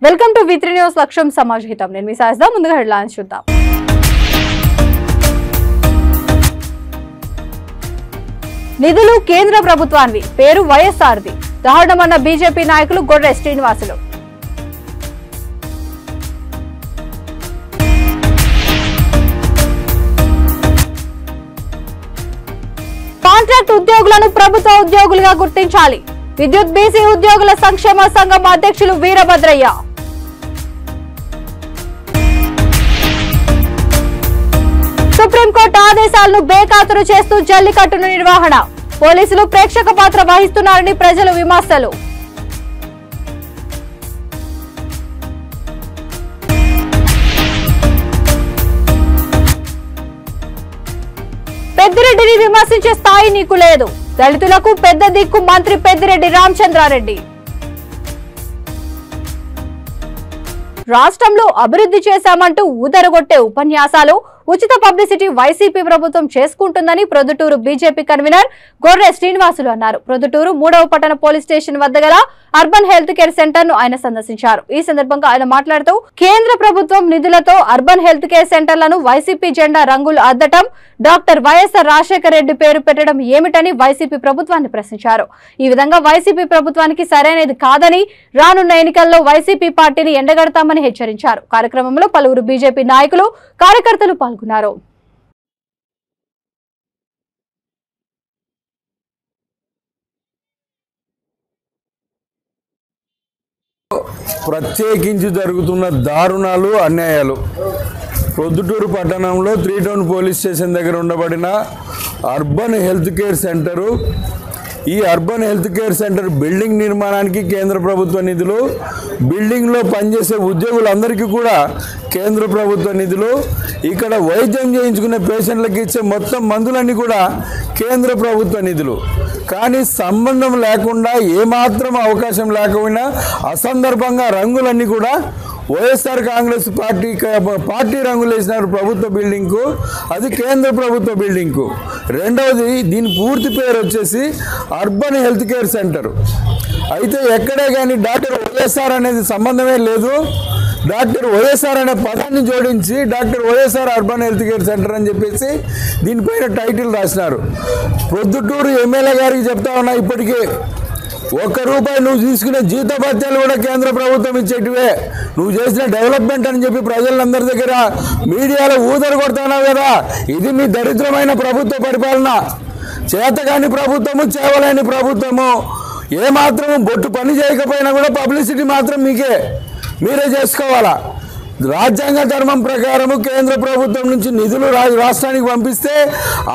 Welcome to V3 news లక్ష్యం సమాజ్ హితం. నేను మీ సాయిదా. ముందుగా హెడ్లైన్స్ చూద్దాం. నిధులు కేంద్ర ప్రభుత్వానికి, పేరు వైఎస్ఆర్ది. దారుణమన్న బీజేపీ నాయకులు గొర్రె శ్రీనివాసులు. కాంట్రాక్ట్ ఉద్యోగులను ప్రభుత్వ ఉద్యోగులుగా గుర్తించాలి. విద్యుత్ బీసీ ఉద్యోగుల సంక్షేమ సంఘం అధ్యక్షులు వీరభద్రయ్య. సుప్రీంకోర్టు ఆదేశాలను బేఖాతరు చేస్తూ జల్లికట్టును నిర్వహణ. పోలీసులు ప్రేక్షక పాత్ర వహిస్తున్నారని ప్రజలు విమర్శలు. పెద్దిరెడ్డిని విమర్శించే స్థాయి నీకు లేదు. దళితులకు పెద్ద దిక్కు మంత్రి పెద్దిరెడ్డి రామచంద్రారెడ్డి. రాష్ట్రంలో అభివృద్ధి చేశామంటూ ఊదరగొట్టే ఉపన్యాసాలు, ఉచిత పబ్లిసిటీ వైసీపీ ప్రభుత్వం చేసుకుంటుందని ప్రొద్దుటూరు బీజేపీ కన్వీనర్ గొర్రె శ్రీనివాసులు అన్నారు. ప్రొద్దుటూరు 3వ పట్టణ పోలీస్ స్టేషన్ వద్ద గల అర్బన్ హెల్త్ కేర్ సెంటర్ ను ఆయన సందర్శించారు. ఈ సందర్భంగా ఆయన మాట్లాడుతూ కేంద్ర ప్రభుత్వం నిధులతో అర్బన్ హెల్త్ కేర్ సెంటర్లను వైసీపీ జెండా రంగులు అద్దటం, డాక్టర్ వైఎస్ఆర్ రాజశేఖర రెడ్డి పేరు పెట్టడం ఏమిటని వైసీపీ ప్రభుత్వాన్ని ప్రశ్నించారు. ఈ విధంగా వైసీపీ ప్రభుత్వానికి సరైనది కాదని, రానున్న ఎన్నికల్లో వైసీపీ పార్టీని ఎండగడతామని హెచ్చరించారు. కార్యక్రమంలో పలువురు బీజేపీ నాయకులు, కార్యకర్తలు పాల్గొన్నారు. ప్రత్యేకించి జరుగుతున్న దారుణాలు, అన్యాయాలు. ప్రొద్దుటూరు పట్టణంలో 3 టౌన్ పోలీస్ స్టేషన్ దగ్గర ఉండబడిన అర్బన్ హెల్త్ కేర్ సెంటరు, ఈ urban health care centre building నిర్మాణానికి కేంద్ర ప్రభుత్వ నిధులు, బిల్డింగ్లో పనిచేసే ఉద్యోగులందరికీ కూడా కేంద్ర ప్రభుత్వ నిధులు, ఇక్కడ వైద్యం చేయించుకునే పేషెంట్లకు ఇచ్చే మొత్తం మందులన్నీ కూడా కేంద్ర ప్రభుత్వ నిధులు. కానీ సంబంధం లేకుండా, ఏమాత్రం అవకాశం లేకపోయినా అసందర్భంగా రంగులన్నీ కూడా వైఎస్ఆర్ కాంగ్రెస్ పార్టీ రంగులు వేసినారు ప్రభుత్వ బిల్డింగ్కు, అది కేంద్ర ప్రభుత్వ బిల్డింగ్కు. రెండవది, దీని పూర్తి పేరు వచ్చేసి అర్బన్ హెల్త్ కేర్ సెంటర్. అయితే ఎక్కడే కానీ డాక్టర్ వైఎస్ఆర్ అనేది సంబంధమే లేదు. డాక్టర్ వైఎస్ఆర్ అనే పదాన్ని జోడించి doctor YSR urban health care centre అని చెప్పేసి దీనిపైన టైటిల్ రాసినారు. ప్రొద్దుటూరు ఎమ్మెల్యే గారికి చెప్తా ఉన్నా, ఇప్పటికీ ₹1 నువ్వు తీసుకునే జీతభత్యాలు కూడా కేంద్ర ప్రభుత్వం ఇచ్చేటివే. నువ్వు చేసిన డెవలప్మెంట్ అని చెప్పి ప్రజలందరి దగ్గర మీడియాలో ఊదరు కొడుతున్నావు కదా. ఇది మీ దరిద్రమైన ప్రభుత్వ పరిపాలన. చేతగాని ప్రభుత్వము, చేవలేని ప్రభుత్వము. ఏమాత్రము బొట్టు పని చేయకపోయినా కూడా పబ్లిసిటీ మాత్రం మీరే చేసుకోవాలా. రాజ్యాంగ ధర్మం ప్రకారము కేంద్ర ప్రభుత్వం నుంచి నిధులు రాష్ట్రానికి పంపిస్తే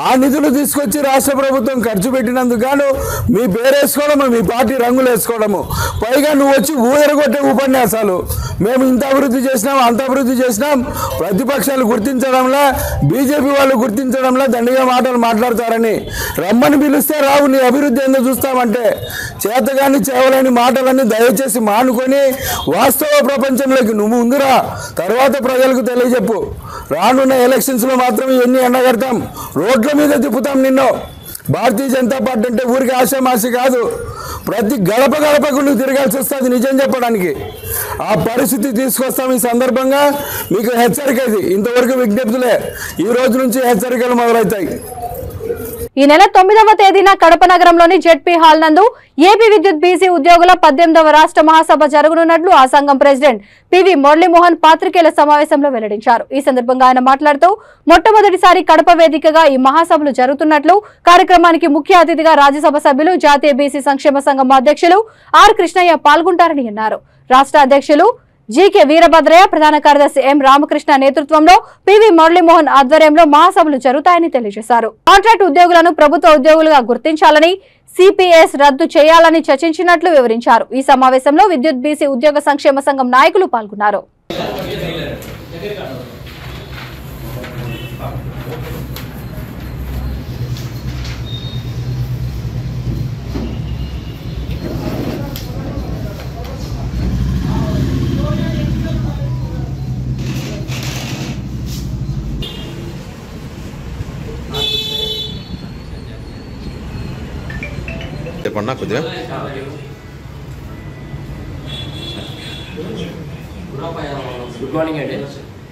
ఆ నిధులు తీసుకొచ్చి రాష్ట్ర ప్రభుత్వం ఖర్చు పెట్టినందుకు గాను మీ పేరు వేసుకోవడము, మీ పార్టీ రంగులు వేసుకోవడము, పైగా నువ్వు వచ్చి ఊదరగొట్టే ఉపన్యాసాలు. మేము ఇంత అభివృద్ధి చేసినాం, అంత అభివృద్ధి చేసినాం, ప్రతిపక్షాలు గుర్తించడంలా, బీజేపీ వాళ్ళు గుర్తించడంలా దండిగా మాటలు మాట్లాడతారని రమ్మని పిలిస్తే రావు. నీ అభివృద్ధి ఏందో చూస్తామంటే చేతగాని చేవలేని మాటలన్నీ దయచేసి మానుకొని వాస్తవ ప్రపంచంలోకి నువ్వు ముందురా, తర్వాత ప్రజలకు తెలియజెప్పు. రానున్న ఎలక్షన్స్లో మాత్రం ఇవన్నీ ఎండగడతాం, రోడ్ల మీద తిప్పుతాం నిన్ను. భారతీయ జనతా పార్టీ అంటే ఊరికి ఆశామాషి కాదు, ప్రతి గడపకు నువ్వు తిరగాల్సి వస్తుంది నిజం చెప్పడానికి. ఆ పరిస్థితి తీసుకొస్తాం. ఈ సందర్భంగా మీకు హెచ్చరిక, ఇది ఇంతవరకు విజ్ఞప్తులే, ఈ రోజు నుంచి హెచ్చరికలు మొదలవుతాయి. ఈ నెల 9వ తేదీన కడప నగరంలోని జెడ్పీ హాల్ నందు ఏపీ విద్యుత్ బీసీ ఉద్యోగుల 18వ రాష్ట్ర మహాసభ జరగనున్నట్లు ఆ సంఘం ప్రెసిడెంట్ పివి మురళీమోహన్ పాత్రికేయుల సమావేశంలో వెల్లడించారు. ఈ సందర్భంగా ఆయన మాట్లాడుతూ, మొట్టమొదటిసారి కడప వేదికగా ఈ మహాసభలు జరుగుతున్నట్లు, కార్యక్రమానికి ముఖ్య అతిథిగా రాజ్యసభ సభ్యులు, జాతీయ బీసీ సంక్షేమ సంఘం అధ్యక్షులు ఆర్ కృష్ణయ్య పాల్గొంటారని అన్నారు. రాష్ట్ర అధ్యక్షులు జీకే వీరభద్రయ్య, ప్రధాన కార్యదర్శి ఎం రామకృష్ణ నేతృత్వంలో పివి మురళీమోహన్ ఆధ్వర్యంలో మహాసభలు జరుగుతాయని తెలియజేశారు. కాంట్రాక్ట్ ఉద్యోగులను ప్రభుత్వ ఉద్యోగులుగా గుర్తించాలని, సిపిఎస్ రద్దు చేయాలని చర్చించినట్లు వివరించారు. ఈ సమావేశంలో విద్యుత్ బీసీ ఉద్యోగ సంక్షేమ సంఘం నాయకులు పాల్గొన్నారు. చెప్పండి కొద్దిగా. గుడ్ మార్నింగ్ అండి.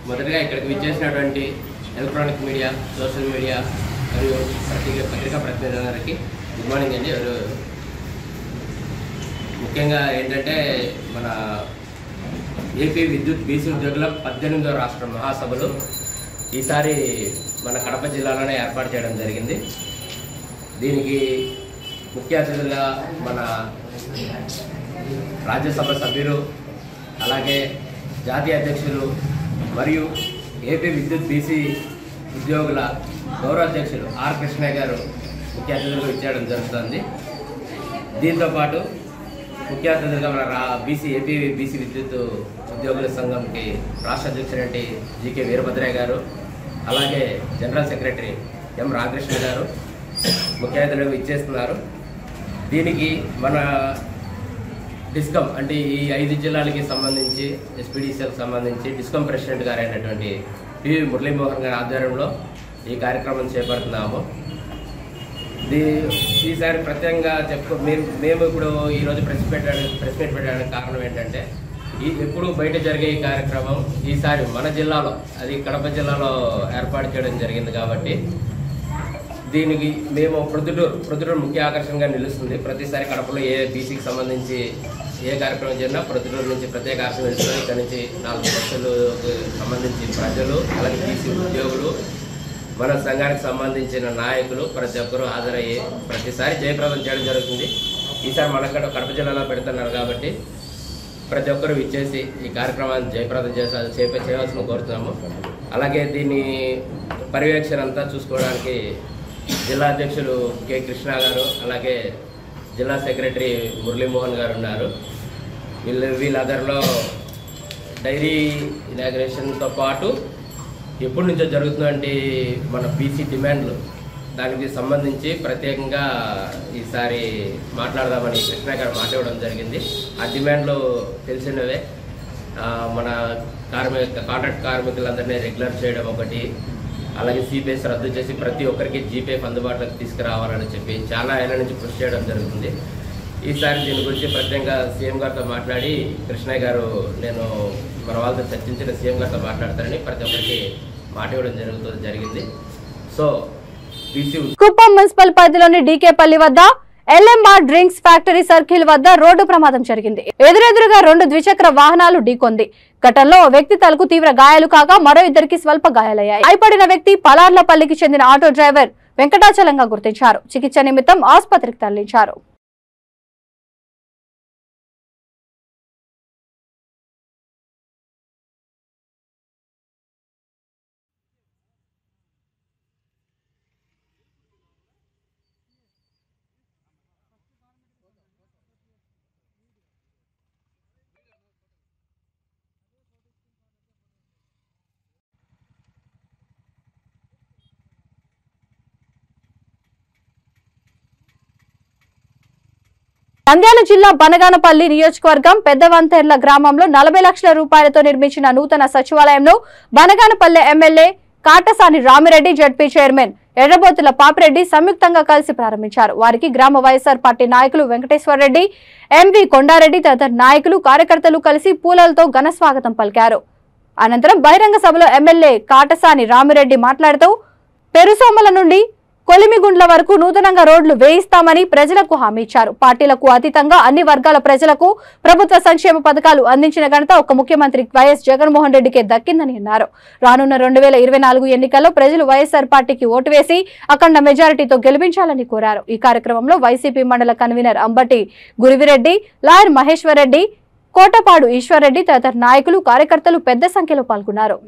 మొదటగా ఇక్కడికి విచ్చేసినటువంటి ఎలక్ట్రానిక్ మీడియా, సోషల్ మీడియా మరియు పత్రికా ప్రతినిధులందరికీ గుడ్ మార్నింగ్ అండి. ముఖ్యంగా ఏంటంటే మన ఏపీ విద్యుత్ బీసీ ఉద్యోగుల 18వ రాష్ట్ర మహాసభలు ఈసారి మన కడప జిల్లాలోనే ఏర్పాటు చేయడం జరిగింది. దీనికి ముఖ్య అతిథులుగా మన రాజ్యసభ సభ్యులు, అలాగే జాతీయ అధ్యక్షులు మరియు ఏపీ విద్యుత్ బీసీ ఉద్యోగుల గౌరవ అధ్యక్షులు ఆర్ కృష్ణయ్య గారు ముఖ్య అతిథులుగా ఇచ్చేయడం జరుగుతుంది. దీంతోపాటు ముఖ్య అతిథులుగా మన ఏపీ బీసీ విద్యుత్ ఉద్యోగుల సంఘంకి రాష్ట్ర అధ్యక్షుడు జీకే వీరభద్రయ్య గారు, అలాగే జనరల్ సెక్రటరీ ఎం రామకృష్ణ గారు ముఖ్య అతిథులుగా ఇచ్చేస్తున్నారు. దీనికి మన డిస్కమ్ అంటే ఈ 5 జిల్లాలకి సంబంధించి ఎస్పీడీసీలకు సంబంధించి డిస్కమ్ ప్రెసిడెంట్ గారు అయినటువంటి పివి మురళీమోహన్ గారి ఆధ్వర్యంలో ఈ కార్యక్రమం చేపడుతున్నాము. ఈసారి ప్రత్యేకంగా మేము ఇప్పుడు ఈరోజు ప్రెస్ మీట్ పెట్టడానికి కారణం ఏంటంటే ఎప్పుడు బయట జరిగే ఈ కార్యక్రమం ఈసారి మన జిల్లాలో, అది కడప జిల్లాలో ఏర్పాటు చేయడం జరిగింది కాబట్టి దీనికి మేము ప్రొద్దుటూరు ముఖ్య ఆకర్షణగా నిలుస్తుంది. ప్రతిసారి కడపలో ఏ బీసీకి సంబంధించి ఏ కార్యక్రమం జరిగినా ప్రొద్దుటూరు నుంచి ప్రత్యేక ఆకర్షణ నిలుస్తుంది. ఇక్కడ నుంచి 4 బస్సులకు సంబంధించి ప్రజలు, అలాగే బీసీ ఉద్యోగులు, మన సంఘానికి సంబంధించిన నాయకులు ప్రతి ఒక్కరూ హాజరయ్యి ప్రతిసారి జయప్రదం చేయడం జరుగుతుంది. ఈసారి మన కడప జిల్లాలో పెడుతున్నారు కాబట్టి ప్రతి ఒక్కరూ ఇచ్చేసి ఈ కార్యక్రమాన్ని జయప్రదం చేయవలసిన కోరుతున్నాము. అలాగే దీన్ని పర్యవేక్షణ అంతా చూసుకోవడానికి జిల్లా అధ్యక్షులు కె కృష్ణ గారు, అలాగే జిల్లా సెక్రటరీ మురళీమోహన్ గారు ఉన్నారు. వీళ్ళందరిలో డైరీ ఇనాగ్రేషన్తో పాటు ఎప్పటి నుంచో జరుగుతున్నటువంటి మన బీసీ డిమాండ్లు, దానికి సంబంధించి ప్రత్యేకంగా ఈసారి మాట్లాడదామని కృష్ణ గారు మాట్లాడడం జరిగింది. ఆ డిమాండ్లు తెలిసినవే. మన కాంట్రాక్ట్ కార్మికులందరినీ రెగ్యులర్ చేయడం ఒకటి, అలాగే సిపిఎస్ రద్దు చేసి ప్రతి ఒక్కరికి జీపీఎఫ్ అందుబాటులోకి తీసుకురావాలని చెప్పి చాలా ఏళ్ళ నుంచి కృషి చేయడం జరుగుతుంది. ఈసారి దీని గురించి ప్రత్యేకంగా సీఎం గారితో మాట్లాడి కృష్ణయ్య గారు నేను మన వాళ్ళతో చర్చించిన సీఎం గారితో మాట్లాడతారని ప్రతి ఒక్కరికి మాట ఇవ్వడం జరిగింది. సో కుప్పం మున్సిపల్ పరిధిలోని డీకేపల్లి వద్ద ఎల్ఎంఆర్ డ్రింక్స్ ఫ్యాక్టరీ సర్కిల్ వద్ద రోడ్డు ప్రమాదం జరిగింది. ఎదురెదురుగా 2 ద్విచక్ర వాహనాలు ఢీకొంది. ఘటనలో ఓ వ్యక్తి తలకు తీవ్ర గాయాలు కాగా మరో 2కి స్వల్ప గాయాలయ్యాయి. గాయపడిన వ్యక్తి పలార్లపల్లికి చెందిన ఆటో డ్రైవర్ వెంకటాచలంగా గుర్తించారు. చికిత్స నిమిత్తం ఆసుపత్రికి తరలించారు. నంద్యాల జిల్లా బనగానపల్లి నియోజకవర్గం పెద్దవంతెర్ల గ్రామంలో 40 లక్షల రూపాయలతో నిర్మించిన నూతన సచివాలయంలో Banaganapalli MLA Katasani Ramireddy, ZP chairman Errabothula Papireddy సంయుక్తంగా కలిసి ప్రారంభించారు. వారికి గ్రామ వైఎస్ఆర్ పార్టీ నాయకులు వెంకటేశ్వర రెడ్డి, ఎంవి కొండారెడ్డి తదితర నాయకులు, కార్యకర్తలు కలిసి పూలలతో ఘన స్వాగతం పలికారు. అనంతరం బహిరంగ సభలో ఎమ్మెల్యే కాటసాని రామిరెడ్డి మాట్లాడుతూ పెరుసోమల నుండి కొలిమిగుండ్ల వరకు నూతనంగా రోడ్లు వేయిస్తామని ప్రజలకు హామీ ఇచ్చారు. పార్టీలకు అతీతంగా అన్ని వర్గాల ప్రజలకు ప్రభుత్వ సంక్షేమ పథకాలు అందించిన ఘనత ఒక ముఖ్యమంత్రి వైఎస్ జగన్మోహన్ రెడ్డికే దక్కిందని అన్నారు. రానున్న 2024 ఎన్నికల్లో ప్రజలు వైఎస్ఆర్ పార్టీకి ఓటు వేసి అఖండ మెజారిటీతో గెలిపించాలని కోరారు. ఈ కార్యక్రమంలో వైసీపీ మండల కన్వీనర్ అంబటి గురివిరెడ్డి, లాయర్ మహేశ్వర్ రెడ్డి, కోటపాడు ఈశ్వర్ రెడ్డి తదితర నాయకులు, కార్యకర్తలు పెద్ద సంఖ్యలో పాల్గొన్నారు.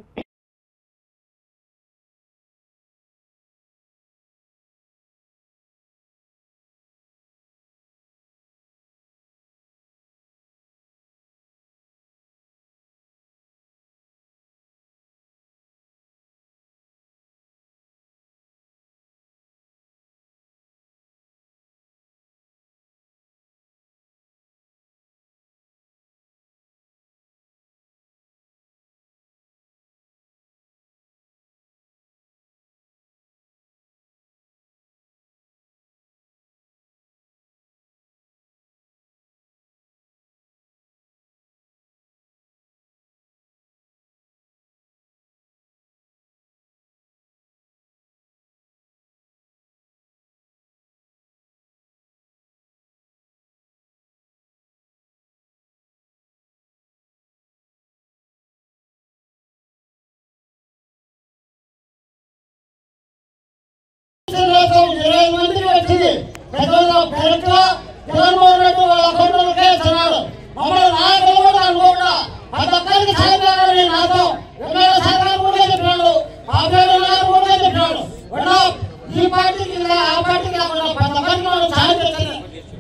జగన్మోహన్ రెడ్డి వాళ్ళ అకౌంట్లకే ఇస్తున్నాడు. మమ్మల్ని నాయకులు కూడా అనుకోకుండా ప్రతి ఒక్కరికి సాయపడాలని నాతో ఎమ్మెల్యే సాగర్ కూడా చెప్పినాడు, కూడా చెప్పినాడు. ఈ పార్టీకి ఆ పార్టీకి కాకుండా ప్రతి ఒక్కరికి మనం సాయం చేయాలి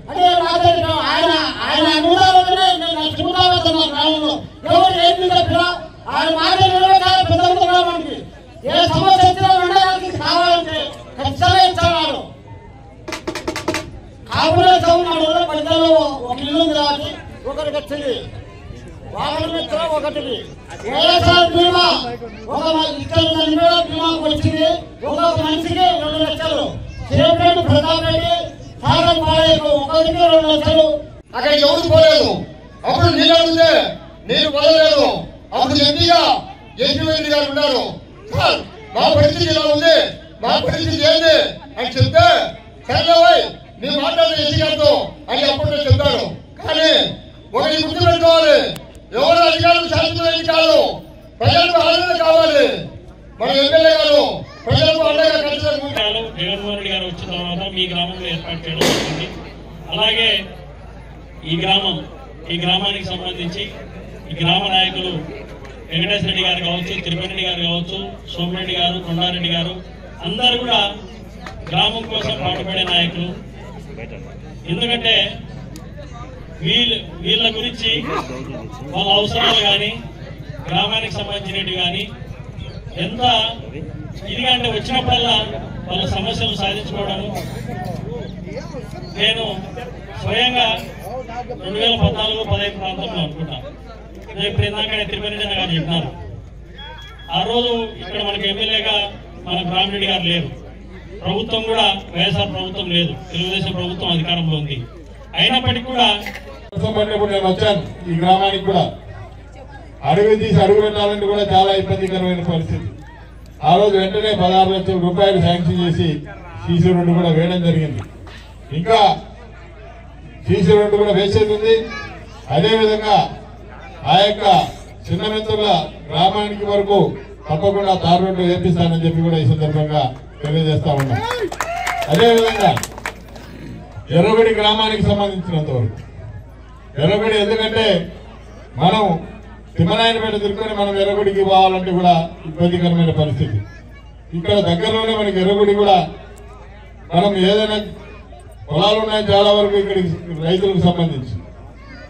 అంటే నాతో ఆయన అనుదానంలోనే నేను చూడాలన్నా గ్రామంలో ఎవరు ఏంటి చెప్పినా ఆయన మాట నిలబెట్టాలి. పెద్ద గ్రామానికి ఏ సమస్య వచ్చినా ఉండడానికి కావాలంటే ఖచ్చితంగా ఇస్తున్నాడు. కాపురేజ్ ఉన్నాడు ప్రజల్లో ఒక ఇల్లు ఉంది కాబట్టి ఒకరికి వచ్చింది, వాహన మిత్ర ఒకటికి వైఎస్ఆర్ బీమా ఒక ఇక్కడ బీమాకు వచ్చింది. ఒక్కొక్క మనిషికి 2 లక్షలు. సేపరెడ్డి ప్రతాప్ రెడ్డి సాగర్ పాలయ్యకు ఒకరికి 2 లక్షలు. అక్కడ ఎవరు పోలేదు. అప్పుడు నేను అడిగితే నేను పోలేదు. అప్పుడు ఎంపీగా జేసీ గారు ఉన్నారు. సార్ మా పరిస్థితి ఇలా ఉంది, మా పరిస్థితి ఏంటి అని చెప్తే సరేవై నేను మాట్లాడే ఎస్సీ గారితో అని అప్పుడు చెప్తాను. కానీ ఒకటి గుర్తుపెట్టుకోవాలి, ఎవరు అధికారులు శాంతించలేదు కాదు, ప్రజలకు ఆనందం కావాలి. మన ఎమ్మెల్యే గారు ప్రజలకు అండగా ఖచ్చితంగా. జగన్మోహన్ రెడ్డి గారు వచ్చిన తర్వాత మీ గ్రామంలో ఏర్పాటు చేయడం జరిగింది. అలాగే ఈ గ్రామానికి సంబంధించి ఈ గ్రామ నాయకులు వెంకటేశ్వర రెడ్డి గారు కావచ్చు, తిరుపతి రెడ్డి గారు కావచ్చు, సోమిరెడ్డి గారు, కొండారెడ్డి గారు అందరూ కూడా గ్రామం కోసం పాటుపడే నాయకులు. ఎందుకంటే వీళ్ళ గురించి వాళ్ళ అవసరాలు కానీ గ్రామానికి సంబంధించినవి కానీ ఎంత ఇదిగా అంటే వచ్చినప్పుడల్లా వాళ్ళ సమస్యలు సాధించుకోవడము. నేను స్వయంగా 2014-15 ప్రాంతంలో అనుకుంటా, ఇప్పుడు ఇందాక తిరుపతి గారు చెప్పినారు. ఆ రోజు ఇక్కడ మనకి ఎమ్మెల్యేగా మన రామిరెడ్డి గారు లేరు, ప్రభుత్వం కూడా వైఎస్ఆర్ ప్రభుత్వం లేదు, తెలుగుదేశం ప్రభుత్వం అధికారంలో ఉంది. అయినప్పటికీ కూడా నేను వచ్చాను ఈ గ్రామానికి కూడా అడుగు తీసి అడుగు పెట్టాలంటే కూడా చాలా ఇబ్బందికరమైన పరిస్థితి. ఆ రోజు వెంటనే 16 లక్షల రూపాయలు శాంక్షన్ చేసి సీసీ రోడ్డు కూడా వేయడం జరిగింది. ఇంకా సీసీ రోడ్డు కూడా వేసేది ఉంది. అదేవిధంగా ఆ యొక్క చిన్న మిత్రుల గ్రామానికి వరకు తప్పకుండా తారు రోడ్డు వేపిస్తానని చెప్పి కూడా ఈ సందర్భంగా తెలియజేస్తా ఉన్నాం. అదేవిధంగా ఎర్రగొడి గ్రామానికి సంబంధించినంత వరకు ఎర్రగొడి, ఎందుకంటే మనం తిమ్మనాయనపేట తిరుక్కొని మనం ఎర్రగొడికి పోవాలంటే కూడా ఇబ్బందికరమైన పరిస్థితి. ఇక్కడ దగ్గరలోనే మనకి ఎర్రగొడి కూడా మనం ఏదైనా పొలాలు ఉన్నాయి చాలా వరకు ఇక్కడ రైతులకు సంబంధించి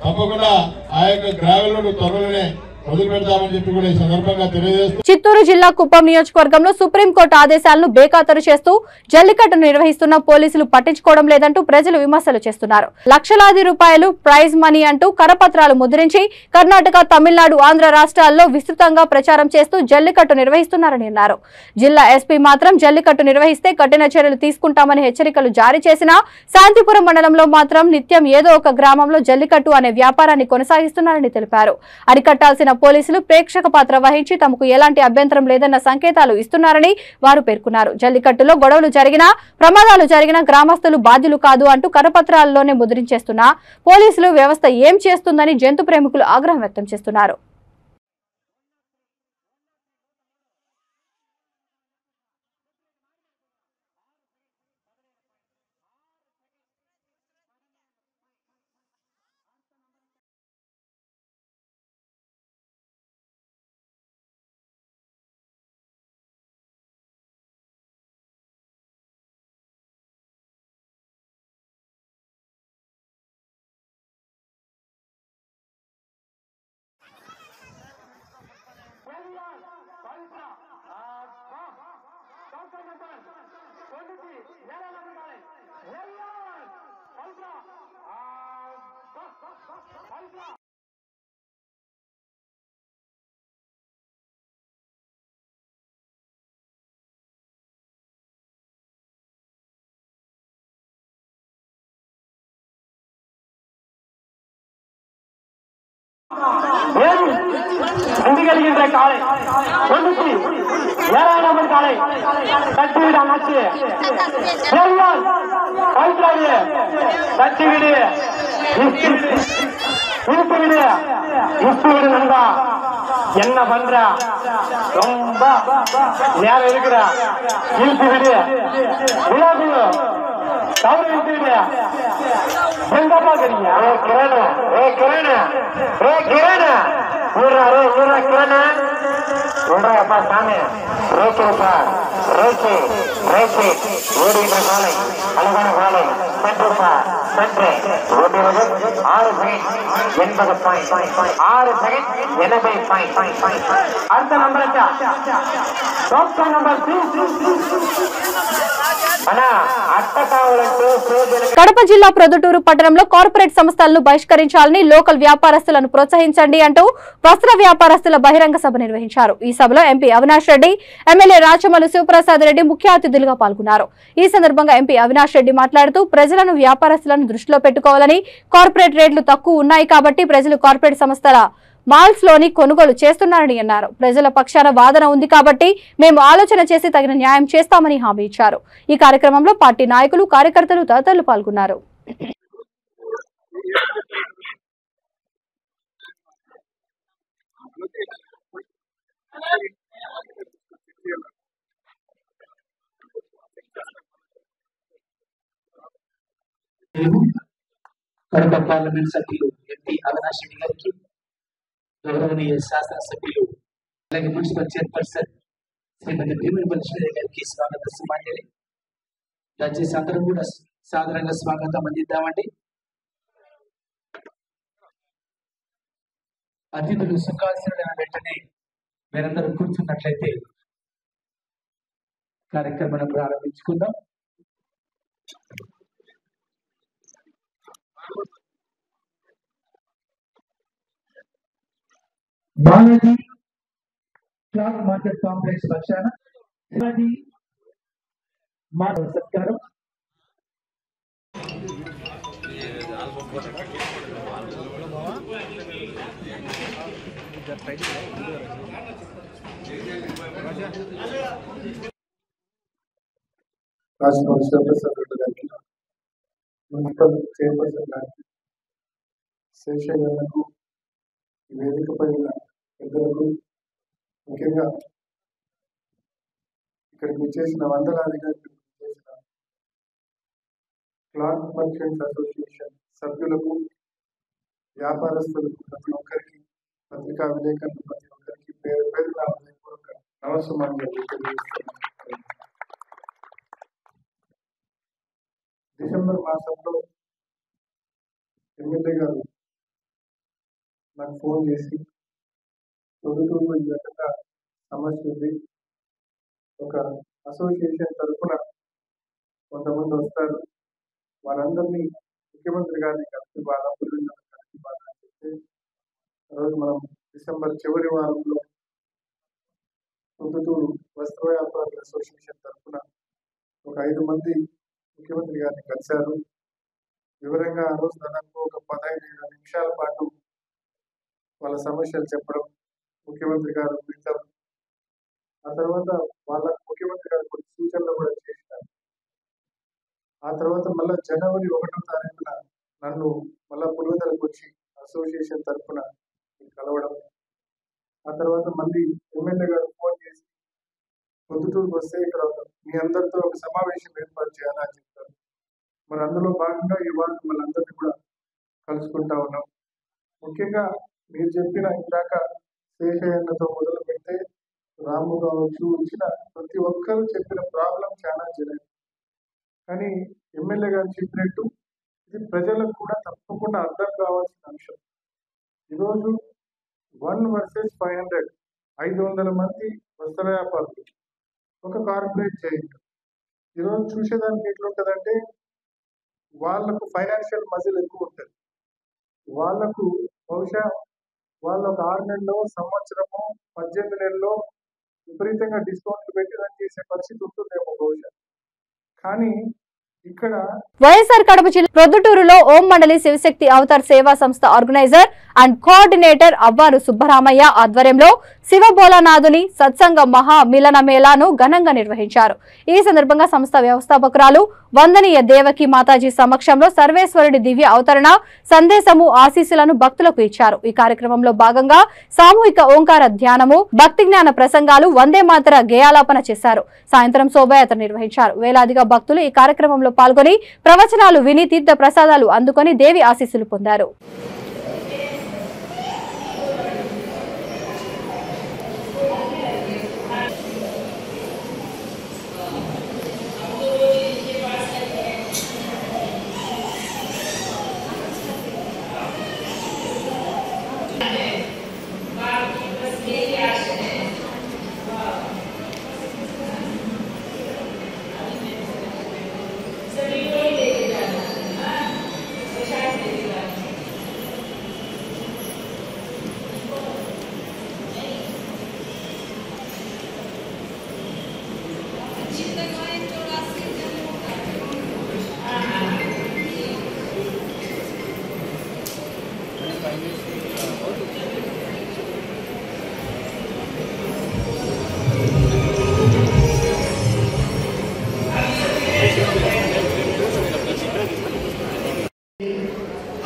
తప్పకుండా ఆ యొక్క గ్రావెల్ రోడ్డు త్వరలోనే మొదలు పెడతామని చెప్పి కూడా ఈ సందర్భంగా తెలియజేస్తూ చిత్తూరు జిల్లా కుప్పం నియోజకవర్గంలో సుప్రీంకోర్టు ఆదేశాలను బేఖాతరు చేస్తూ జల్లికట్టు నిర్వహిస్తున్న పోలీసులు పట్టించుకోవడం లేదంటూ ప్రజలు విమర్శలు చేస్తున్నారు. లక్షలాది రూపాయలు ప్రైజ్ మనీ అంటూ కరపత్రాలు ముద్రించి కర్ణాటక, తమిళనాడు, ఆంధ్ర రాష్ట్రాల్లో విస్తృతంగా ప్రచారం చేస్తూ జల్లికట్టు నిర్వహిస్తున్నారని అన్నారు. జిల్లా ఎస్పీ మాత్రం జల్లికట్టు నిర్వహిస్తే కఠిన చర్యలు తీసుకుంటామని హెచ్చరికలు జారీ చేసినా శాంతిపురం మండలంలో మాత్రం నిత్యం ఏదో ఒక గ్రామంలో జల్లికట్టు అనే వ్యాపారాన్ని కొనసాగిస్తున్నారని తెలిపారు. అరికట్టాల్సిన పోలీసులు ప్రేక్షక పాత్ర వహించి తమకు ఎలాంటి అభ్యంతరం లేదన్న సంకేతాలు ఇస్తున్నారని వారు పేర్కొన్నారు. జల్లికట్టులో గొడవలు జరిగినా, ప్రమాదాలు జరిగినా గ్రామస్తులు బాధ్యులు కాదు అంటూ కరపత్రాల్లోనే ముద్రించేస్తున్నా పోలీసులు వ్యవస్థ ఏం చేస్తుందని జంతు ప్రేమికులు ఆగ్రహం వ్యక్తం చేస్తున్నారు. ఇంటికెళ్ళింటే కాలే వండుకి ఏరైనా మరి కాలే కట్టివిడి అన్నచ్చి పవిత్రవి కట్టివిడి இழுத்துவிடு இழுத்துவிடு நண்பா என்ன பண்ற ரொம்ப நேரம் இருக்கிற இழுத்து விடு விழாக்குள்ள గౌరవించండియా జిందాబాద్ కిరణ్ ఊరా కిరణ్ ఉండయప్ప స్వామి రేచి ఓడి కాలే అలగణ కాలే సెంట్రీ ఓడి 6 సెకండ్ 80 పాయింట్ 6 సెకండ్ 80 పాయింట్ அடுத்த நம்பர் டாப் நம்பர் 3 కడప జిల్లా ప్రొద్దుటూరు పట్టణంలో కార్పొరేట్ సంస్థలను బహిష్కరించాలని లోకల్ వ్యాపారస్తులను ప్రోత్సహించండి అంటూ వస్త్ర వ్యాపారస్తుల బహిరంగ సభ నిర్వహించారు. ఈ సభలో ఎంపీ అవినాష్ రెడ్డి, ఎమ్మెల్యే రాచమల్లు శివప్రసాద్ రెడ్డి ముఖ్య అతిథులుగా పాల్గొన్నారు. ఈ సందర్భంగా ఎంపీ అవినాష్ రెడ్డి మాట్లాడుతూ ప్రజలను వ్యాపారస్తులను దృష్టిలో పెట్టుకోవాలని, కార్పొరేట్ రేట్లు తక్కువ ఉన్నాయి కాబట్టి ప్రజలు కార్పొరేట్ సంస్థల మాల్స్ లోని కొనుగోలు చేస్తున్నారని అన్నారు. ప్రజల పక్షాన వాదన ఉంది కాబట్టి మేము ఆలోచన చేసి తగిన న్యాయం చేస్తామని హామీ ఇచ్చారు. ఈ కార్యక్రమంలో పార్టీ నాయకులు, కార్యకర్తలు తదితరులు పాల్గొన్నారు. కడప పార్లమెంట్ సభ్యులు ఎంపీ అవినాష్ రెడ్డి గారికి, గౌరవనీయ శాసనసభ్యులు అలాగే మున్సిపల్ చైర్పర్సన్ శ్రీమతి భీమేశ్వరి గారికి స్వాగత సుమాంజలి. దయచేసి అందరూ కూడా సాధారణంగా స్వాగతం అందిద్దామండి. అతిథులు సుఖాసీనులైన వెంటనే మీరందరూ కూర్చున్నట్లయితే కార్యక్రమాన్ని ప్రారంభించుకుందాం. బాలాజీ క్లాత్ మార్కెట్ కాంప్లెక్స్ పక్షాన శివాజీ మాధవ సత్కారం. రాష్ట్ర శివప్రసాద్ గారికి, మున్సిపల్ చైర్పర్సన్ గారికి, శేషయ్య గారికి, వేదిక పైన పెద్దలకు, ముఖ్యంగా ఇక్కడికి చేసిన వందలాదిగా చేసిన క్లాత్ మర్చెంట్స్ అసోసియేషన్ సభ్యులకు, వ్యాపారస్తులకు, ప్రతి ఒక్కరికి, పత్రికా విలేకరులు ప్రతి ఒక్కరికి పేరు పేరున హృదయపూర్వక నమస్సుమాంజలి తెలియజేస్తున్నాను. డిసెంబర్ మాసంలో ఎమ్మెల్యే గారు నాకు ఫోన్ చేసి ప్రొద్దుటూరులో ఈ రకంగా సమస్య ఉంది, ఒక అసోసియేషన్ తరఫున కొంతమంది వస్తారు, వారందరినీ ముఖ్యమంత్రి గారిని కలిసి వాళ్ళ పుల్లిందని కలిసి వాళ్ళని చెప్తే రోజు మనం డిసెంబర్ చివరి వారంలో ప్రొద్దుటూరు వస్త్ర వ్యాపారుల అసోసియేషన్ తరఫున ఒక 5 మంది ముఖ్యమంత్రి గారిని కలిశారు. వివరంగా ఆ రోజు దాదాపు ఒక 15 నిమిషాల పాటు వాళ్ళ సమస్యలు చెప్పడం, ముఖ్యమంత్రి గారు వింటారు. ఆ తర్వాత వాళ్ళ ముఖ్యమంత్రి గారు కొన్ని సూచనలు కూడా చేసినారు. ఆ తర్వాత మళ్ళీ జనవరి 1వ తారీఖున నన్ను మళ్ళా పులివెందులకు వచ్చి అసోసియేషన్ తరఫున కలవడం. ఆ తర్వాత మళ్ళీ ఎమ్మెల్యే గారు ఫోన్ చేసి ప్రొద్దుటూరుకు వస్తే ఇక్కడ మీ అందరితో ఒక సమావేశం ఏర్పాటు చేయాలని చెప్తారు. మరి అందులో భాగంగా ఇవాళ మనందరినీ కూడా కలుసుకుంటా ఉన్నాం. ముఖ్యంగా మీరు చెప్పిన ఇందాక శేషయ్యతో మొదలు పెడితే రాము కావచ్చు, వచ్చిన ప్రతి ఒక్కరు చెప్పిన ప్రాబ్లం చాలా జరిగింది. కానీ ఎమ్మెల్యే గారు చెప్పినట్టు ఇది ప్రజలకు కూడా తప్పకుండా అర్థం కావాల్సిన అంశం. ఈరోజు 1 versus 500 500 మంది వస్త్ర వ్యాపారులు, ఒక కార్పొరేట్ చేయండి. ఈరోజు చూసేదానికి ఎట్లుంటుందంటే వాళ్ళకు ఫైనాన్షియల్ మజిల్ ఎక్కువ ఉంటుంది. వాళ్ళకు బహుశా వాళ్ళు ఒక 6 నెలల్లో, సంవత్సరము, 18 నెలల్లో విపరీతంగా డిస్కౌంట్లు పెట్టి రన్ చేసే పరిస్థితి ఉంటుందేమో బహుశా. కానీ ఇక్కడ వైఎస్ఆర్ కడప జిల్లా ప్రొద్దుటూరులో ఓం మండలి శివశక్తి అవతార్ సేవా సంస్థ organiser and coordinator Avvaru Subbaramaiah ఆధ్వర్యంలో శివబోలనాథుని సత్సంగ మహా మిలన మేళాను ఘనంగా నిర్వహించారు. ఈ సందర్భంగా సంస్థ వ్యవస్థాపకురాలు వందనీయ దేవకి మాతాజీ సమక్షంలో సర్వేశ్వరుడి దివ్య అవతరణ సందేశము ఆశీస్సులను భక్తులకు ఇచ్చారు. ఈ కార్యక్రమంలో భాగంగా సామూహిక ఓంకార ధ్యానము, భక్తి జ్ఞాన ప్రసంగాలు, వందే మాతర గేయాలాపన చేశారు. సాయంత్రం శోభయాత్ర నిర్వహించారు. వేలాదిగా భక్తులు ఈ కార్యక్రమంలో పాల్గొని ప్రవచనాలు విని తీర్థ ప్రసాదాలు అందుకొని దేవి ఆశీస్సులు పొందారు.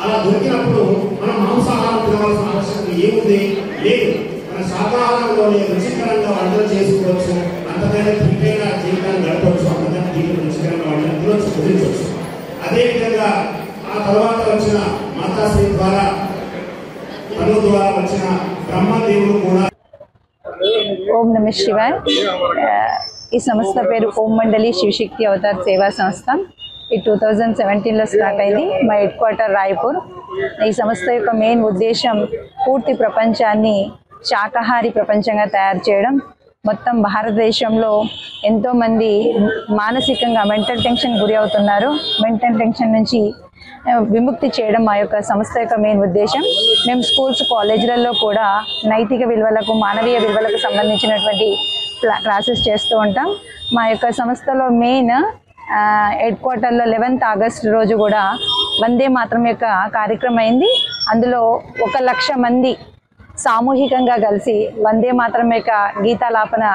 అలా దొరికినప్పుడు మనం మాంసాహారం తినవలసిన ఆవశ్యకత ఏముంది లేదు. మన శాకాహారంలోనే రుచికరంగా వంటలు చేసుకోవచ్చు, అంతకైనా తీపైన జీవితాన్ని గడపవచ్చు, అంతకైనా తీపి రుచికరంగా వంటలు తినవచ్చు, కుదించవచ్చు. అదేవిధంగా ఆ తర్వాత వచ్చిన మాతాశ్రీ ద్వారా తను ద్వారా వచ్చిన బ్రహ్మదేవుడు కూడా. ఓం నమ శివాయ. ఈ సంస్థ పేరు ఓం మండలి శివశక్తి అవతార్ సేవా సంస్థ. ఈ 2017లో స్టార్ట్ అయింది. మా హెడ్ క్వార్టర్ రాయపూర్. ఈ సంస్థ యొక్క మెయిన్ ఉద్దేశం పూర్తి ప్రపంచాన్ని శాకాహారి ప్రపంచంగా తయారు చేయడం. మొత్తం భారతదేశంలో ఎంతోమంది మానసికంగా మెంటల్ టెన్షన్ గురి అవుతున్నారు. మెంటల్ టెన్షన్ నుంచి విముక్తి చేయడం మా యొక్క సంస్థ యొక్క మెయిన్ ఉద్దేశం. మేము స్కూల్స్, కాలేజీలలో కూడా నైతిక విలువలకు, మానవీయ విలువలకు సంబంధించినటువంటి క్లాసెస్ చేస్తూ ఉంటాం. మా యొక్క సంస్థలో మెయిన్ హెడ్ క్వార్టర్లో 11th ఆగస్టు రోజు కూడా వందే మాతరం యొక్క కార్యక్రమం అయింది. అందులో 1,00,000 మంది సామూహికంగా కలిసి వందే మాతరం యొక్క గీతాలాపన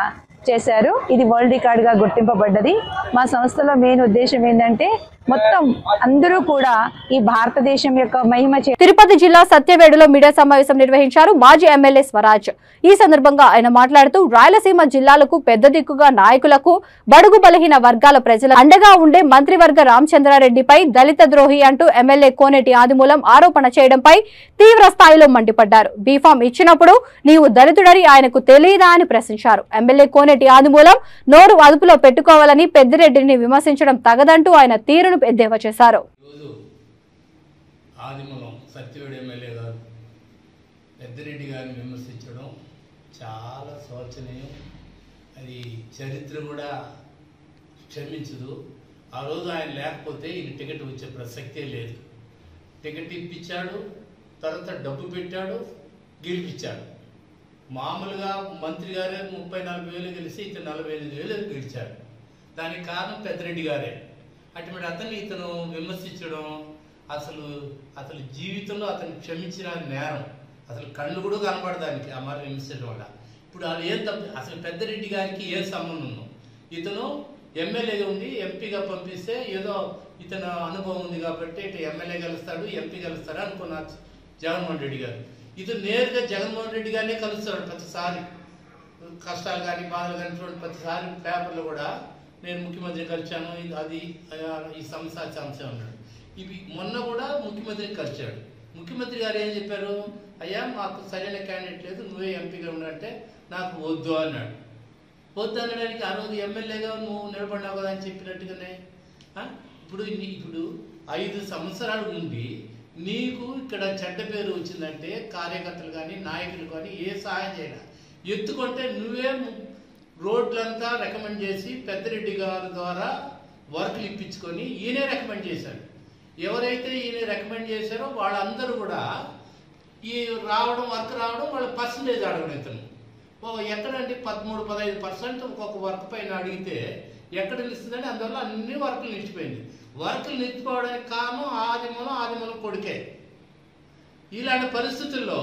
చేశారు. ఇది వరల్డ్ రికార్డ్గా గుర్తింపబడ్డది. మా సంస్థలో మెయిన్ ఉద్దేశం ఏంటంటే మొత్తం అందరూ కూడా ఈ భారతదేశం యొక్క మహిమ. తిరుపతి జిల్లా సత్యవేడులో మీడియా సమావేశం నిర్వహించారు మాజీ ఎమ్మెల్యే స్వరాజ్. ఈ సందర్భంగా ఆయన మాట్లాడుతూ రాయలసీమ జిల్లాలకు పెద్ద దిక్కుగా నాయకులకు, బడుగు బలహీన వర్గాల ప్రజల అండగా ఉండే మంత్రివర్గ రామచంద్రారెడ్డిపై దళిత ద్రోహి అంటూ ఎమ్మెల్యే కోనేటి ఆదిమూలం ఆరోపణ చేయడంపై తీవ్ర స్థాయిలో మండిపడ్డారు. బీఫామ్ ఇచ్చినప్పుడు నీవు దళితుడని ఆయనకు తెలియదా అని ప్రశ్నించారు. ఎమ్మెల్యే కోనేటి ఆదిమూలం నోరు అదుపులో పెట్టుకోవాలని పెద్దిరెడ్డిని విమర్శించడం తగదంటూ ఆయన తీరును ఎద్దేవా చేశారు. ఆదిమూలం సత్యవేడు ఎమ్మెల్యే గారు పెద్దిరెడ్డి గారిని విమర్శించడం చాలా శోచనీయం. అది చరిత్ర కూడా క్షమించదు. ఆ రోజు ఆయన లేకపోతే ఈయన టికెట్ వచ్చే ప్రసక్తే లేదు. టికెట్ ఇప్పించాడు, తర్వాత డబ్బు పెట్టాడు, గెలిపించాడు. మామూలుగా మంత్రి గారే 34,000 గెలిచి ఇతను 45,000 గెలిచాడు. దానికి కారణం పెద్దిరెడ్డి గారే. అటువంటి అతన్ని ఇతను విమర్శించడం అసలు జీవితంలో అతను క్షమించిన నేరం. అసలు కళ్ళు కూడా కనపడదానికి ఆ మరి విమర్శించడం వల్ల. ఇప్పుడు వాళ్ళు ఏం తప్పు, అసలు పెద్దిరెడ్డి గారికి ఏం సంబంధం ఉందో. ఇతను ఎమ్మెల్యేగా ఉండి ఎంపీగా పంపిస్తే ఏదో ఇతను అనుభవం ఉంది కాబట్టి ఇటు ఎమ్మెల్యే గెలుస్తాడు, ఎంపీ గెలుస్తాడు అనుకున్నారు జగన్మోహన్ రెడ్డి గారు. ఇతను నేరుగా జగన్మోహన్ రెడ్డి గారినే కలుస్తాడు ప్రతిసారి. కష్టాలు కానీ బాధలు కానీ చూడండి, ప్రతిసారి పేపర్లో కూడా నేను ముఖ్యమంత్రిని కలిశాను, అది ఈ సమస్య అన్నాడు. ఇవి మొన్న కూడా ముఖ్యమంత్రిని కలిశాడు. ముఖ్యమంత్రి గారు ఏం చెప్పారు, అయ్యా మాకు సరైన క్యాండిడేట్ లేదు, నువ్వే ఎంపీగా ఉండంటే నాకు వద్దు అన్నాడు. వద్దు అనడానికి ఆ రోజు ఎమ్మెల్యేగా నువ్వు నిలబడినావు కదా అని చెప్పినట్టుగానే ఇప్పుడు 5 సంవత్సరాల నుండి నీకు ఇక్కడ చెడ్డ పేరు వచ్చిందంటే కార్యకర్తలు కానీ నాయకులు కానీ ఏ సహాయం చేయాలి. ఎత్తుకుంటే నువ్వే రోడ్లంతా రికమెండ్ చేసి పెద్దిరెడ్డి గారి ద్వారా వర్క్లు ఇప్పించుకొని ఈయనే రికమెండ్ చేశాడు. ఎవరైతే ఈయన రికమెండ్ చేశారో వాళ్ళందరూ కూడా ఈ వర్క్ రావడం వాళ్ళ పర్సంటేజ్ అడగడం. ఇతను ఎక్కడంటే 13-15% ఒక్కొక్క వర్క్ పైన అడిగితే ఎక్కడ నిలుస్తుందని అందువల్ల అన్ని వర్కులు నిలిచిపోయింది. వర్కులు నిలిచిపోవడానికి కారణం ఆదిమూలం కొడుకే. ఇలాంటి పరిస్థితుల్లో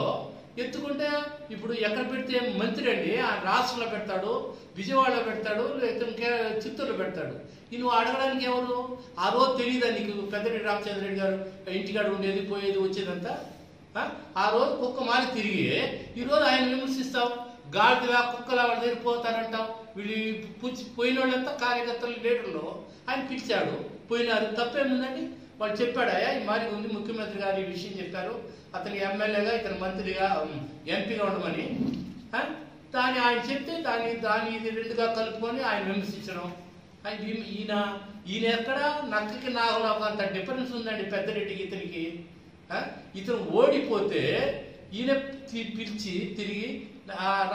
ఎత్తుకుంటే ఇప్పుడు ఎక్కడ పెడితే మంత్రి అండి ఆ రాష్ట్రంలో పెడతాడు, విజయవాడలో పెడతాడు, లేకపోతే చిత్తూరులో పెడతాడు. నువ్వు అడగడానికి ఎవరు? ఆ రోజు తెలియదా నీకు పెద్దిరెడ్డి రామచంద్రరెడ్డి గారు ఇంటికాడ ఉండేది పోయేది వచ్చేదంతా? ఆ రోజు కుక్క మారి తిరిగి ఈరోజు ఆయన విమర్శిస్తావు, గాడిదలా కుక్కలా వాళ్ళ దగ్గర పోతారంటావు. వీళ్ళు పోయిన వాళ్ళంతా కార్యకర్తలు లీడర్లు ఆయన పిలిచాడు, పోయినారు, తప్పేముందండి? వాళ్ళు చెప్పాడాయా ఈ మారి ఉంది, ముఖ్యమంత్రి గారు ఈ విషయం చెప్పారు, అతని ఎమ్మెల్యేగా ఇతను మంత్రిగా ఎంపీగా ఉండమని. దాన్ని ఆయన చెప్తే దాన్ని ఇది రెండుగా కలుపుకొని ఆయన విమర్శించడం. ఈయన ఎక్కడ నక్కకి నాగలోకి అంత డిఫరెన్స్ ఉందండి పెద్దరెడ్డికి ఇతనికి. ఇతను ఓడిపోతే ఈయన పిలిచి తిరిగి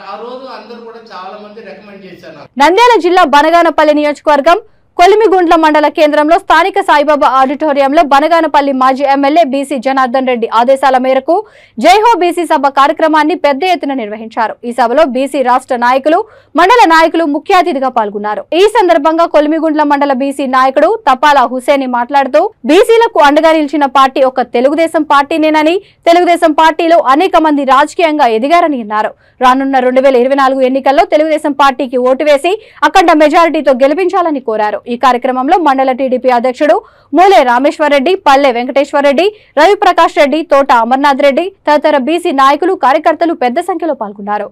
ఆ రోజు అందరూ కూడా చాలా మంది రికమెండ్ చేశారు. నంద్యాల జిల్లా బనగానపల్లి నియోజకవర్గం కొలిమిగుండ్ల మండల కేంద్రంలో స్థానిక సాయిబాబా ఆడిటోరియంలో బనగానపల్లి మాజీ ఎమ్మెల్యే బీసీ జనార్దన్ రెడ్డి ఆదేశాల మేరకు జైహో బీసీ సభ కార్యక్రమాన్ని పెద్ద ఎత్తున నిర్వహించారు. ఈ సభలో బీసీ రాష్ట్ర నాయకులు, మండల నాయకులు ముఖ్య అతిథిగా పాల్గొన్నారు. ఈ సందర్భంగా కొలిమిగుండ్ల మండల బీసీ నాయకుడు తపాలా హుసేని మాట్లాడుతూ బీసీలకు అండగా నిలిచిన పార్టీ ఒక తెలుగుదేశం పార్టీనేనని, తెలుగుదేశం పార్టీలో అనేక మంది రాజకీయంగా ఎదిగారని అన్నారు. రానున్న 2024 ఎన్నికల్లో తెలుగుదేశం పార్టీకి ఓటు వేసి అఖండ మెజారిటీతో గెలిపించాలని కోరారు. ఈ కార్యక్రమంలో మండల టీడీపీ అధ్యక్షుడు మూలే రామేశ్వరరెడ్డి, పల్లె వెంకటేశ్వరరెడ్డి, రవిప్రకాష్ రెడ్డి, తోట అమర్నాథ్ రెడ్డి తదితర బీసీ నాయకులు, కార్యకర్తలు పెద్ద సంఖ్యలో పాల్గొన్నారు.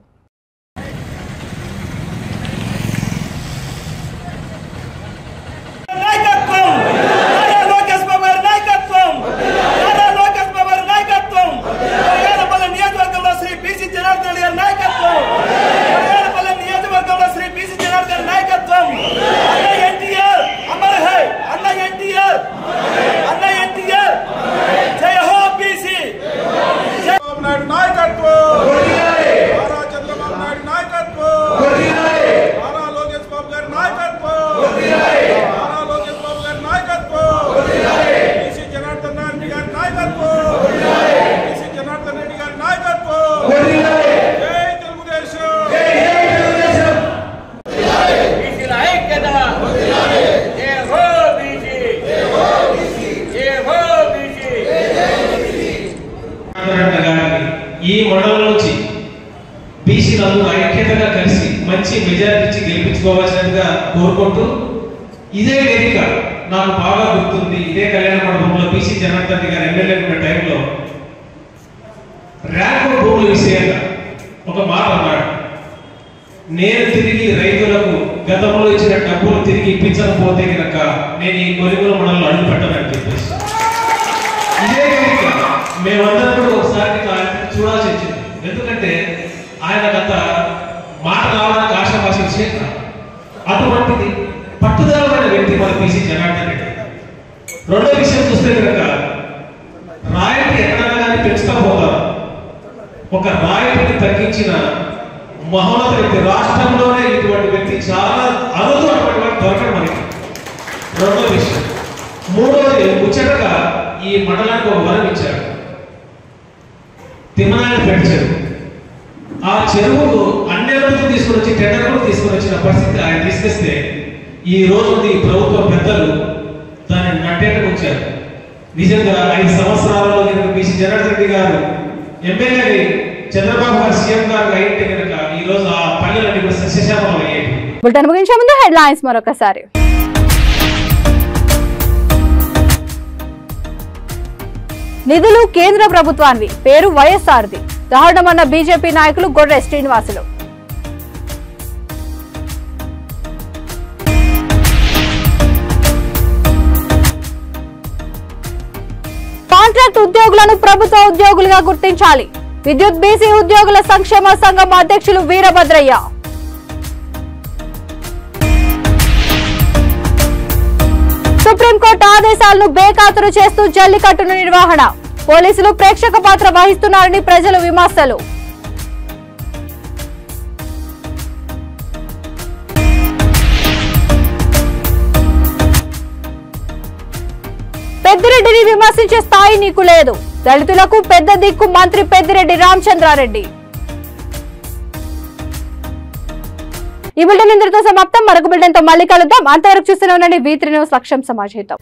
ఈ మండలం నుంచి బీసీలందరూ ఐక్యతగా కలిసి మంచి మెజారిటీ గెలిపించుకోవాల్సినట్టుగా కోరుకుంటూ, ఇదే వేదిక నాకు బాగా గుర్తుంది. ఇదే కళ్యాణ మండపంలో బీసీ జనార్దన్ గారు ఎమ్మెల్యే ఉన్న టైంలో ర్యాంకు భూముల విషయంగా ఒక మాట అన్నాడు. నేను తిరిగి రైతులకు గతంలో ఇచ్చిన డబ్బులు తిరిగి ఇప్పించకపోతే కనుక నేను ఈ కొలిగుల మండలంలో అడుగు పెట్టనని చెప్పేసి ఇదే వేదిక మేమందరం కూడా ఒకసారి చూడాల్సి వచ్చింది. ఎందుకంటే ఆయన గత మాట రావడానికి ఆశాభాష విషయం కాదు. అటువంటిది పట్టుదలమైన వ్యక్తి మన బీసీ జనార్దన్ రెడ్డి. రెండో విషయం చూస్తే కనుక రాయితీ ఎక్కడైనా కానీ పెంచుతా పోతారు. ఒక రాయితీని తగ్గించిన మహోన్నత వ్యక్తి రాష్ట్రంలోనే ఇటువంటి వ్యక్తి చాలా అరుదు, అటువంటి వాటి దొరకడం మనకి. రెండో విషయం. మూడోది ముచ్చటగా ఈ మండలానికి ఒక వరం ఇచ్చాడు. తిమ్మనాయనపేట చెరువు, ఆ చెరువుకు అన్ని రోజులు తీసుకుని వచ్చి టెండర్ కూడా తీసుకుని వచ్చిన పరిస్థితి ఆయన తీసుకొస్తే ఈ రోజు ఈ ప్రభుత్వ పెద్దలు దాన్ని నట్టేటకు వచ్చారు. నిజంగా 5 సంవత్సరాలలో బీసీ జనార్దన్ రెడ్డి గారు ఎమ్మెల్యే, చంద్రబాబు గారు సీఎం గారు అయితే కనుక ఈ రోజు ఆ పల్లెలన్నీ కూడా సస్యశ్యామలం అయ్యేది. బులెటిన్ ముగించే ముందు హెడ్లైన్స్ మరొకసారి. నిధులు కేంద్ర ప్రభుత్వానికి, పేరు వైఎస్ఆర్ది, దారుణమన్న బీజేపీ నాయకులు గొర్రె శ్రీనివాసులు. కాంట్రాక్ట్ ఉద్యోగులను ప్రభుత్వ ఉద్యోగులుగా గుర్తించాలి, విద్యుత్ బీసీ ఉద్యోగుల సంక్షేమ సంఘం అధ్యక్షులు వీరభద్రయ్య. సుప్రీంకోర్టు ఆదేశాలను బేఖాతరు చేస్తూ జల్లికట్టును నిర్వహణ, పోలీసులు ప్రేక్షక పాత్ర వహిస్తున్నారని ప్రజలు విమర్శలు. పెద్దిరెడ్డిని విమర్శించే స్థాయి నీకు లేదు, దళితులకు పెద్ద దిక్కు మంత్రి పెద్దిరెడ్డి రామచంద్రారెడ్డి. ఈ బులెటిన్ ఇంతటితో సమాప్తం. మరొక బులెటిన్ తో మళ్ళీ కలుద్దాం. అంతవరకు చూస్తూనే ఉండండి V3 న్యూస్. లక్ష్యం సమాజహితం.